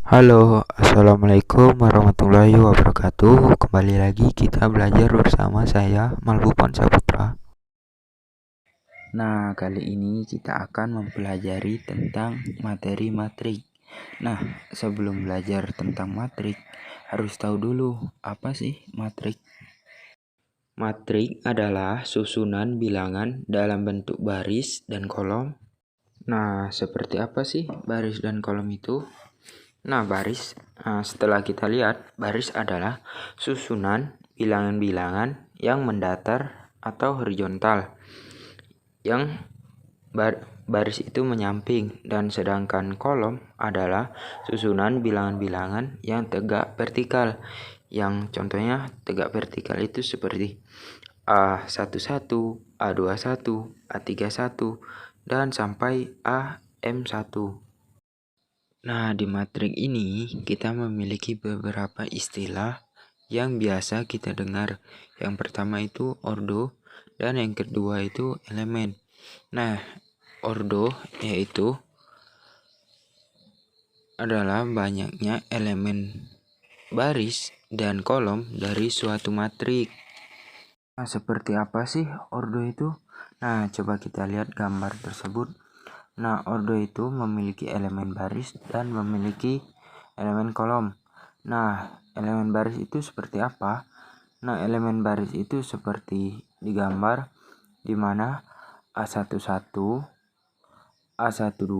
Halo, assalamualaikum warahmatullahi wabarakatuh. Kembali lagi kita belajar bersama saya Malbufan Saputra. Nah, kali ini kita akan mempelajari tentang materi matrik. Nah, sebelum belajar tentang matrik, harus tahu dulu apa sih matrik. Matrik adalah susunan bilangan dalam bentuk baris dan kolom. Nah, seperti apa sih baris dan kolom itu? Nah, setelah kita lihat, baris adalah susunan bilangan-bilangan yang mendatar atau horizontal, yang baris itu menyamping, dan sedangkan kolom adalah susunan bilangan-bilangan yang tegak vertikal. Yang contohnya tegak vertikal itu seperti A11, A21, A31, dan sampai AM1. Nah, di matrik ini kita memiliki beberapa istilah yang biasa kita dengar. Yang pertama itu ordo, dan yang kedua itu elemen. Nah, ordo yaitu adalah banyaknya elemen baris dan kolom dari suatu matrik. Nah, seperti apa sih ordo itu? Nah, coba kita lihat gambar tersebut. Nah, ordo itu memiliki elemen baris dan memiliki elemen kolom. Nah, elemen baris itu seperti apa? Nah, elemen baris itu seperti digambar di mana A11, A12,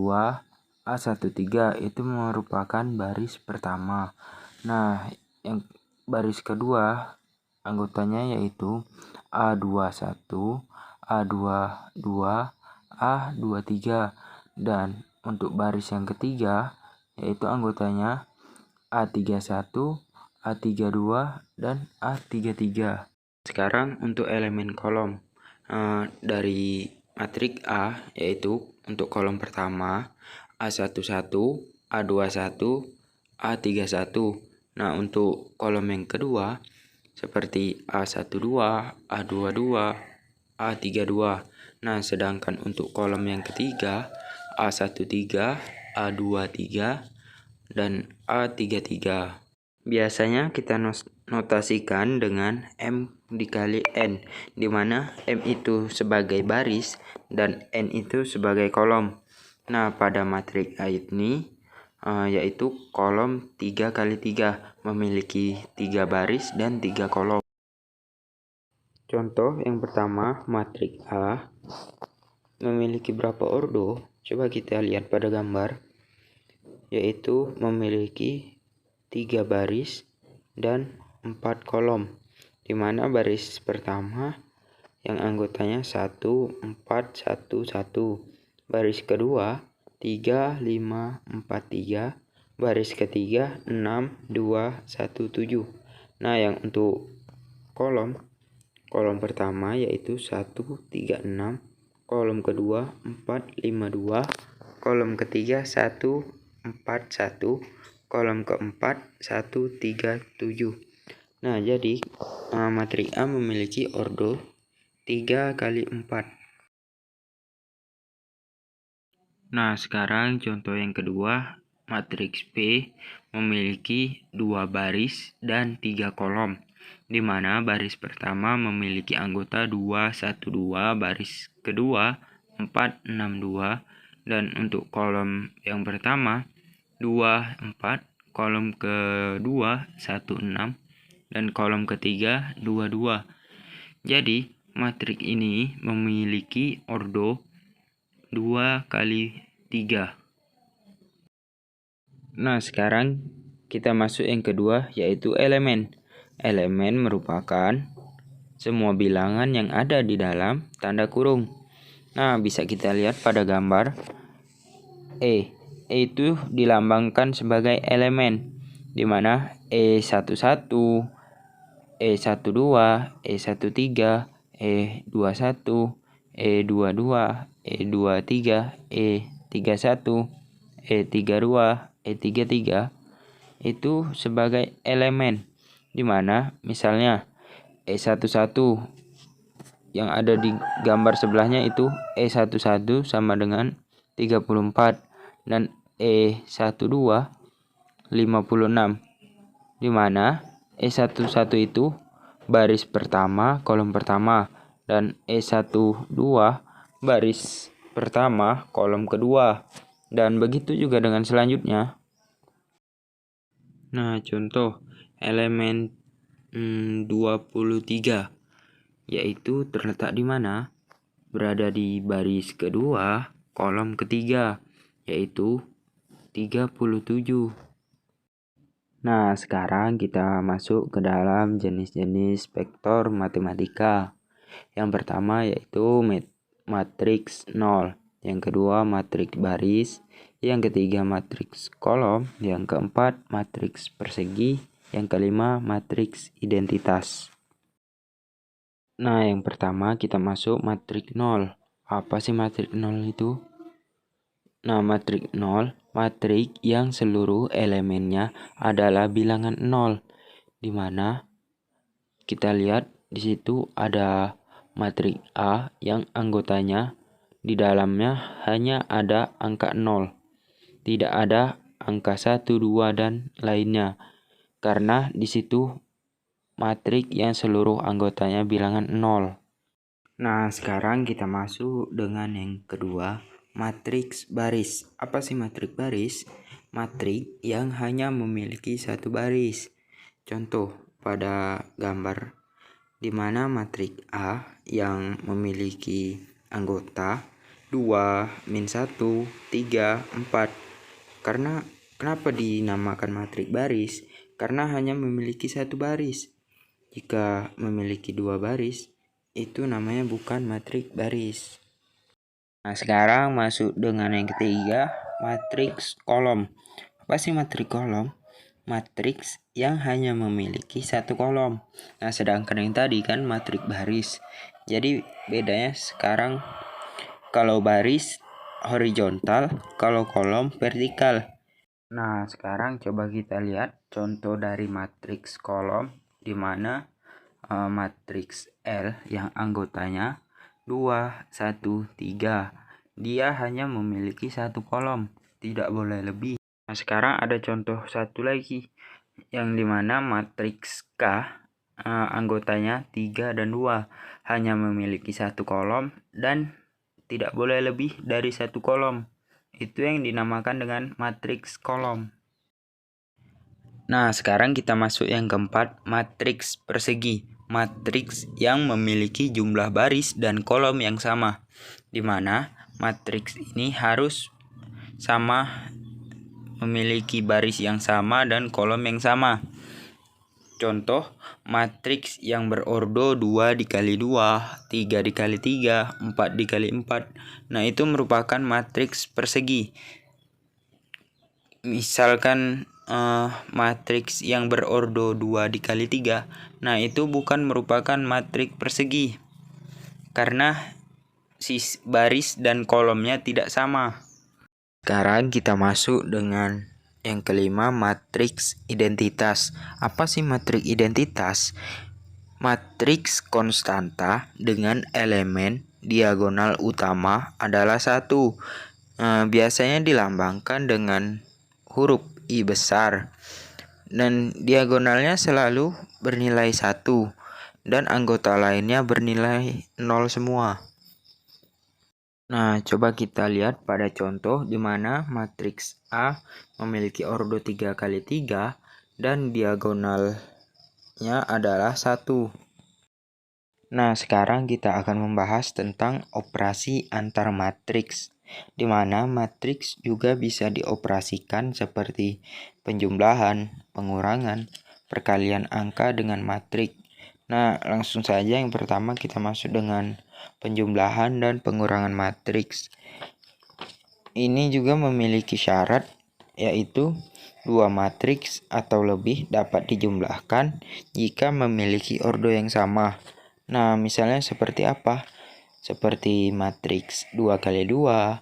A13 itu merupakan baris pertama. Nah, yang baris kedua anggotanya yaitu A21, A22, A23, dan untuk baris yang ketiga yaitu anggotanya A31, A32, dan A33. Sekarang untuk elemen kolom dari matrik A, yaitu untuk kolom pertama A11, A21, A31. Nah, untuk kolom yang kedua seperti A12, A22, A32. Nah, sedangkan untuk kolom yang ketiga A13, A23, dan A33. Biasanya kita notasikan dengan M dikali N, di mana M itu sebagai baris dan N itu sebagai kolom. Nah, pada matrik A ini yaitu kolom 3 kali 3, memiliki 3 baris dan 3 kolom. Contoh yang pertama, matrik A memiliki berapa ordo? Coba kita lihat pada gambar, yaitu memiliki 3 baris dan 4 kolom, di mana baris pertama yang anggotanya 1, 4, 1, 1, baris kedua 3, 5, 4, 3, baris ketiga 6, 2, 1, 7. Nah, yang untuk kolom pertama yaitu 1, 3, 6, kolom kedua 4, 5, 2, kolom ketiga 1, 4, 1, kolom keempat 1, 3, 7. Nah, jadi matrik A memiliki ordo 3 kali 4. Nah, sekarang contoh yang kedua, matriks P memiliki 2 baris dan 3 kolom, di mana baris pertama memiliki anggota 2, 1, 2, baris kedua 4, 6, 2, dan untuk kolom yang pertama 2, 4, kolom kedua 1, 6, dan kolom ketiga 2, 2. Jadi, matrik ini memiliki ordo 2 kali 3. Nah, sekarang kita masuk yang kedua, yaitu elemen. Elemen merupakan semua bilangan yang ada di dalam tanda kurung. Nah, bisa kita lihat pada gambar E. E itu dilambangkan sebagai elemen, di mana E11, E12, E13, E21, E22, E23, E31, E32, E33 itu sebagai elemen, di mana misalnya E11 yang ada di gambar sebelahnya itu E11 sama dengan 34, dan E12 56, di mana E11 itu baris pertama kolom pertama dan E12 baris pertama kolom kedua, dan begitu juga dengan selanjutnya. Nah, contoh elemen 23 yaitu terletak di mana? Berada di baris kedua kolom ketiga, yaitu 37. Nah, sekarang kita masuk ke dalam jenis-jenis vektor matematika. Yang pertama yaitu matriks 0, yang kedua matriks baris, yang ketiga matriks kolom, yang keempat matriks persegi, yang kelima matriks identitas. Nah, yang pertama kita masuk matriks 0. Apa sih matriks 0 itu? Nah, matriks 0, matriks yang seluruh elemennya adalah bilangan 0, di mana kita lihat di situ ada matriks A yang anggotanya di dalamnya hanya ada angka 0. Tidak ada angka 1, 2, dan lainnya. Karena di situ matriks yang seluruh anggotanya bilangan 0. Nah, sekarang kita masuk dengan yang kedua, matriks baris. Apa sih matriks baris? Matriks yang hanya memiliki satu baris. Contoh pada gambar, di mana matriks A yang memiliki anggota 2, min 1, 3, 4. Kenapa dinamakan matriks baris? Karena hanya memiliki satu baris. Jika memiliki dua baris, itu namanya bukan matriks baris. Nah, sekarang masuk dengan yang ketiga, matriks kolom. Apa sih matriks kolom? Matriks yang hanya memiliki satu kolom. Nah, sedangkan yang tadi kan matriks baris. Jadi bedanya sekarang, kalau baris horizontal, kalau kolom vertikal. Nah, sekarang coba kita lihat contoh dari matriks kolom, di mana matriks L yang anggotanya 2, 1, 3. Dia hanya memiliki satu kolom, tidak boleh lebih. Nah, sekarang ada contoh satu lagi, yang dimana matriks K anggotanya 3 dan 2, hanya memiliki satu kolom dan tidak boleh lebih dari satu kolom. Itu yang dinamakan dengan matriks kolom. Nah, sekarang kita masuk yang keempat, matriks persegi. Matriks yang memiliki jumlah baris dan kolom yang sama, di mana matriks ini harus sama, memiliki baris yang sama dan kolom yang sama. Contoh, matriks yang berordo 2 dikali 2, 3 dikali 3, 4 dikali 4. Nah, itu merupakan matriks persegi. Misalkan matriks yang berordo 2 dikali 3, nah itu bukan merupakan matriks persegi, karena baris dan kolomnya tidak sama. Sekarang kita masuk dengan yang kelima, matriks identitas. Apa sih matriks identitas? Matriks konstanta dengan elemen diagonal utama adalah 1. Biasanya dilambangkan dengan huruf I besar, dan diagonalnya selalu bernilai 1, dan anggota lainnya bernilai 0 semua. Nah, coba kita lihat pada contoh di mana matriks A memiliki ordo 3 kali 3 dan diagonalnya adalah 1. Nah, sekarang kita akan membahas tentang operasi antar matriks, di mana matriks juga bisa dioperasikan seperti penjumlahan, pengurangan, perkalian angka dengan matriks. Nah, langsung saja yang pertama kita masuk dengan penjumlahan dan pengurangan matriks. Ini juga memiliki syarat, yaitu dua matriks atau lebih dapat dijumlahkan jika memiliki ordo yang sama. Nah, misalnya seperti apa? Seperti matriks 2 kali 2,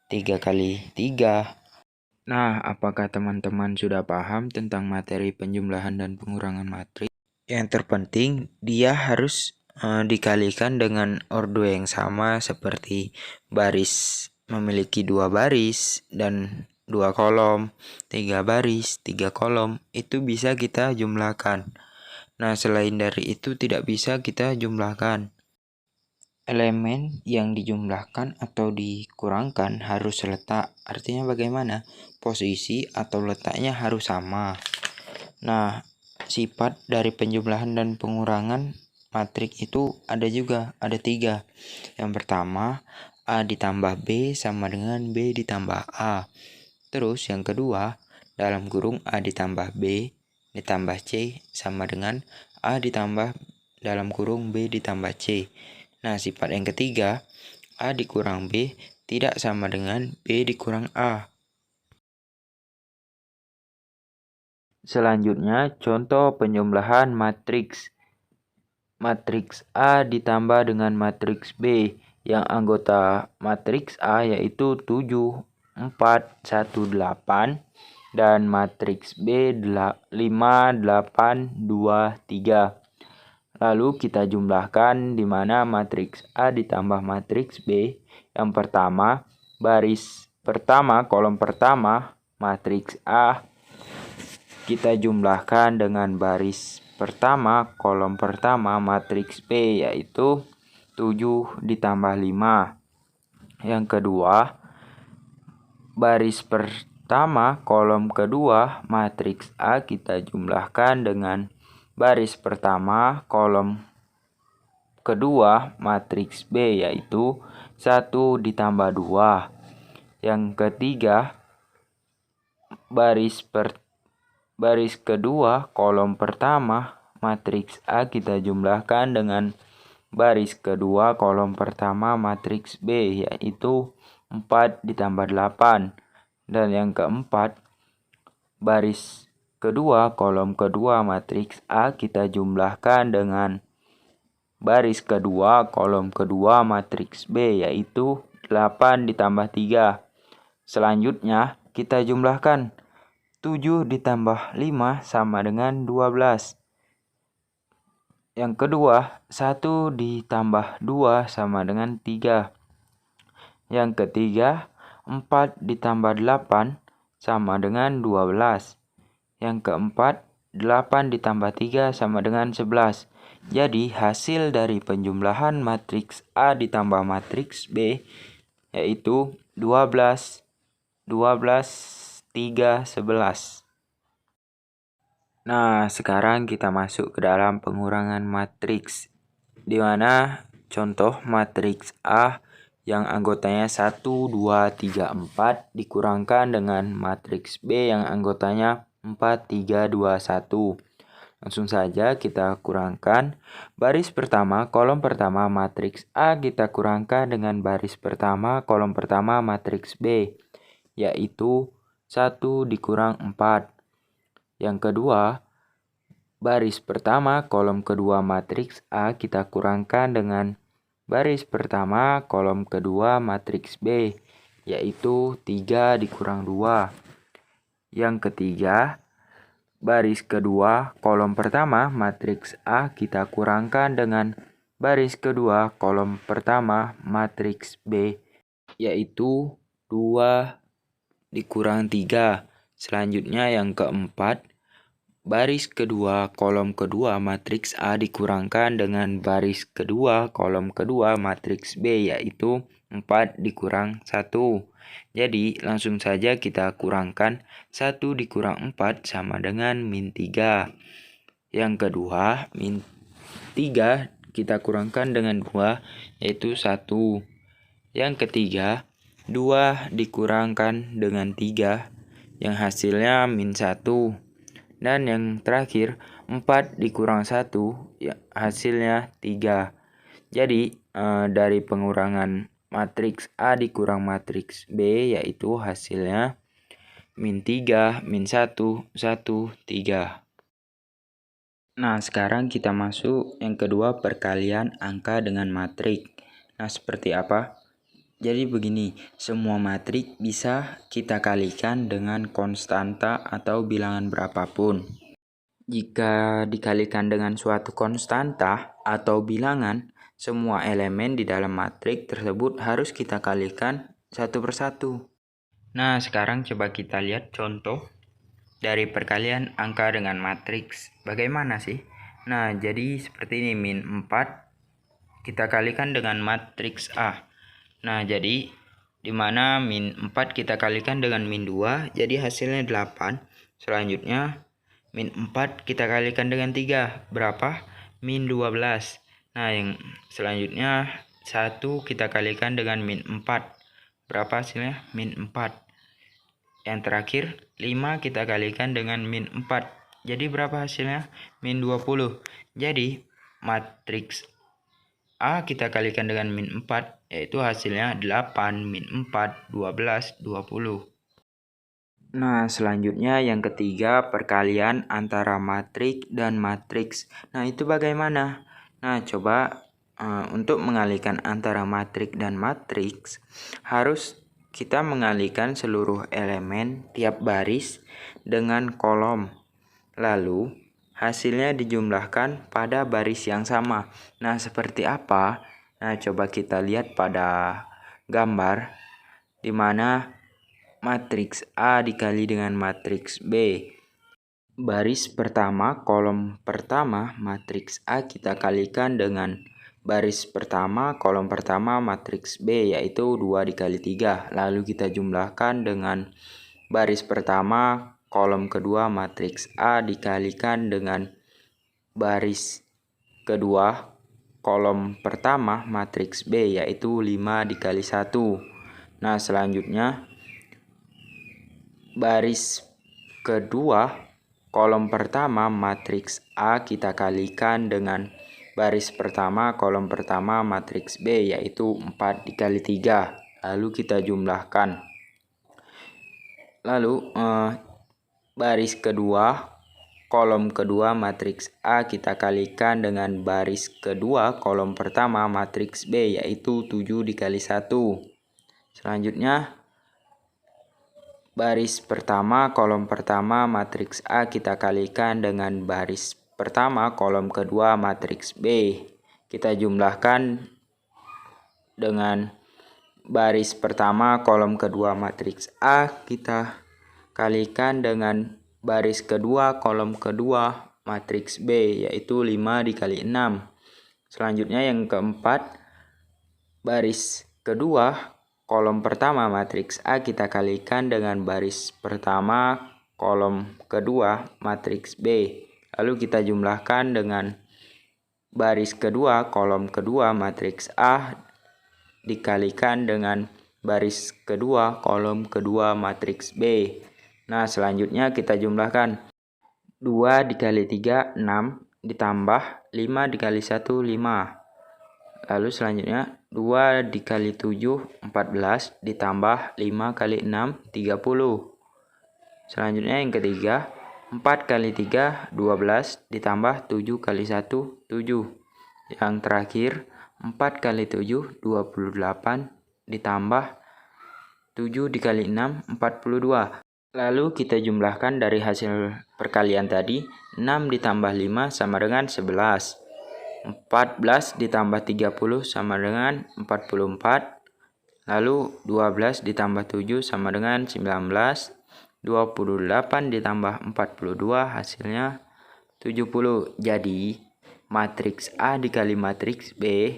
3 kali 3. Nah, apakah teman-teman sudah paham tentang materi penjumlahan dan pengurangan matriks? Yang terpenting, dia harus dikalikan dengan ordo yang sama, seperti baris memiliki dua baris dan 2 kolom, 3 baris, 3 kolom, itu bisa kita jumlahkan. Nah, selain dari itu tidak bisa kita jumlahkan. Elemen yang dijumlahkan atau dikurangkan harus letak. Artinya bagaimana? Posisi atau letaknya harus sama. Nah, sifat dari penjumlahan dan pengurangan matriks itu ada 3. Yang pertama, A ditambah B sama dengan B ditambah A. Terus yang kedua, dalam kurung A ditambah B ditambah C sama dengan A ditambah dalam kurung B ditambah C. Nah, sifat yang ketiga, A dikurang B tidak sama dengan B dikurang A. Selanjutnya, contoh penjumlahan matriks. Matriks A ditambah dengan matriks B, yang anggota matriks A yaitu 7, 4, 1, 8, dan matriks B 5, 8, 2, 3. Lalu kita jumlahkan di mana matriks A ditambah matriks B. Yang pertama, baris pertama, kolom pertama, matriks A kita jumlahkan dengan baris pertama, kolom pertama, matriks B, yaitu 7 ditambah 5. Yang kedua, baris pertama, kolom kedua, matriks A kita jumlahkan dengan baris pertama, kolom kedua, matriks B, yaitu 1 ditambah 2. Yang ketiga, baris kedua, kolom pertama, matriks A kita jumlahkan dengan baris kedua, kolom pertama, matriks B, yaitu 4 ditambah 8. Dan yang keempat, baris kedua, kolom kedua, matriks A kita jumlahkan dengan baris kedua, kolom kedua, matriks B, yaitu 8 ditambah 3. Selanjutnya, kita jumlahkan 7 ditambah 5 sama dengan 12. Yang kedua, 1 ditambah 2 sama dengan 3. Yang ketiga, 4 ditambah 8 sama dengan 12. Yang keempat, 8 ditambah 3 sama dengan 11. Jadi, hasil dari penjumlahan matriks A ditambah matriks B yaitu 12, 3, 11. Nah, sekarang kita masuk ke dalam pengurangan matriks, di mana contoh matriks A yang anggotanya 1, 2, 3, 4 dikurangkan dengan matriks B yang anggotanya 4, 3, 2, 1. Langsung saja kita kurangkan. Baris pertama, kolom pertama, matriks A kita kurangkan dengan baris pertama, kolom pertama, matriks B, yaitu 1 dikurang 4. Yang kedua, baris pertama, kolom kedua, matriks A kita kurangkan dengan baris pertama, kolom kedua, matriks B, yaitu 3 dikurang 2. Yang ketiga, baris kedua, kolom pertama, matriks A kita kurangkan dengan baris kedua, kolom pertama, matriks B, yaitu 2 dikurang 3. Selanjutnya yang keempat, baris kedua, kolom kedua, matriks A dikurangkan dengan baris kedua, kolom kedua, matriks B, yaitu 4 dikurang 1. Jadi, langsung saja kita kurangkan 1 dikurang 4 sama dengan min 3. Yang kedua, min 3 kita kurangkan dengan 2, yaitu 1. Yang ketiga, 2 dikurangkan dengan 3, yang hasilnya min 1. Dan yang terakhir, 4 dikurang 1, ya, hasilnya 3. Jadi, dari pengurangan matriks A dikurang matriks B, yaitu hasilnya min 3, min 1, 1, 3. Nah, sekarang kita masuk yang kedua, perkalian angka dengan matrik. Nah, seperti apa? Jadi begini, semua matrik bisa kita kalikan dengan konstanta atau bilangan berapapun. Jika dikalikan dengan suatu konstanta atau bilangan, semua elemen di dalam matrik tersebut harus kita kalikan satu persatu. Nah, sekarang coba kita lihat contoh dari perkalian angka dengan matriks. Bagaimana sih? Nah, jadi seperti ini, min 4 kita kalikan dengan matriks A. Nah, jadi dimana min 4 kita kalikan dengan min 2, jadi hasilnya 8. Selanjutnya min 4 kita kalikan dengan 3, berapa? Min 12. Nah, yang selanjutnya 1 kita kalikan dengan min 4, berapa hasilnya? Min 4. Yang terakhir 5 kita kalikan dengan min 4, jadi berapa hasilnya? Min 20. Jadi matriks A kita kalikan dengan min 4, yaitu hasilnya 8, min 4, 12, 20. Nah, selanjutnya yang ketiga, perkalian antara matriks dan matriks. Nah, itu bagaimana? Nah, coba untuk mengalihkan antara matriks dan matriks, harus kita mengalihkan seluruh elemen tiap baris dengan kolom. Lalu, hasilnya dijumlahkan pada baris yang sama. Nah, seperti apa? Nah, coba kita lihat pada gambar, di mana matriks A dikali dengan matriks B. Baris pertama, kolom pertama, matriks A kita kalikan dengan baris pertama, kolom pertama, matriks B, yaitu 2 dikali 3. Lalu kita jumlahkan dengan baris pertama, kolom kedua, matriks A dikalikan dengan baris kedua, kolom pertama, matriks B, yaitu 5 dikali 1. Nah, selanjutnya baris kedua, kolom pertama, matriks A kita kalikan dengan baris pertama, kolom pertama, matriks B, yaitu 4 dikali 3. Lalu kita jumlahkan. Lalu baris kedua, kolom kedua, matriks A kita kalikan dengan baris kedua, kolom pertama, matriks B, yaitu 7 dikali 1. Selanjutnya baris pertama, kolom pertama, matriks A kita kalikan dengan baris pertama, kolom kedua, matriks B. Kita jumlahkan dengan baris pertama, kolom kedua, matriks A kita kalikan dengan baris kedua, kolom kedua, matriks B, yaitu 5 dikali 6. Selanjutnya yang keempat, baris kedua, kolom pertama, matriks A kita kalikan dengan baris pertama, kolom kedua, matriks B. Lalu kita jumlahkan dengan baris kedua, kolom kedua, matriks A dikalikan dengan baris kedua, kolom kedua, matriks B. Nah, selanjutnya kita jumlahkan 2 dikali 3, 6, ditambah 5 dikali 1, 5. Lalu selanjutnya 2 dikali 7, 14, ditambah 5 kali 6, 30. Selanjutnya yang ketiga, 4 kali 3, 12, ditambah 7 kali 1, 7. Yang terakhir, 4 kali 7, 28, ditambah 7 dikali 6, 42. Lalu kita jumlahkan dari hasil perkalian tadi, 6 ditambah 5 sama dengan 11. 14 ditambah 30 sama dengan 44. Lalu 12 ditambah 7 sama dengan 19. 28 ditambah 42 hasilnya 70. Jadi matriks A dikali matriks B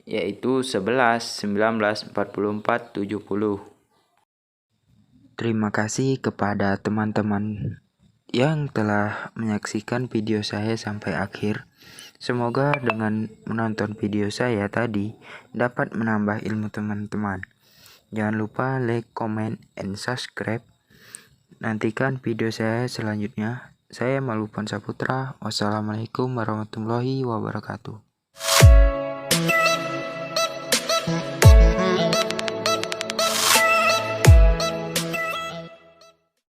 yaitu 11, 19, 44, 70. Terima kasih kepada teman-teman yang telah menyaksikan video saya sampai akhir. Semoga dengan menonton video saya tadi dapat menambah ilmu teman-teman. Jangan lupa like, comment, and subscribe. Nantikan video saya selanjutnya. Saya Malupon Saputra. Wassalamualaikum warahmatullahi wabarakatuh.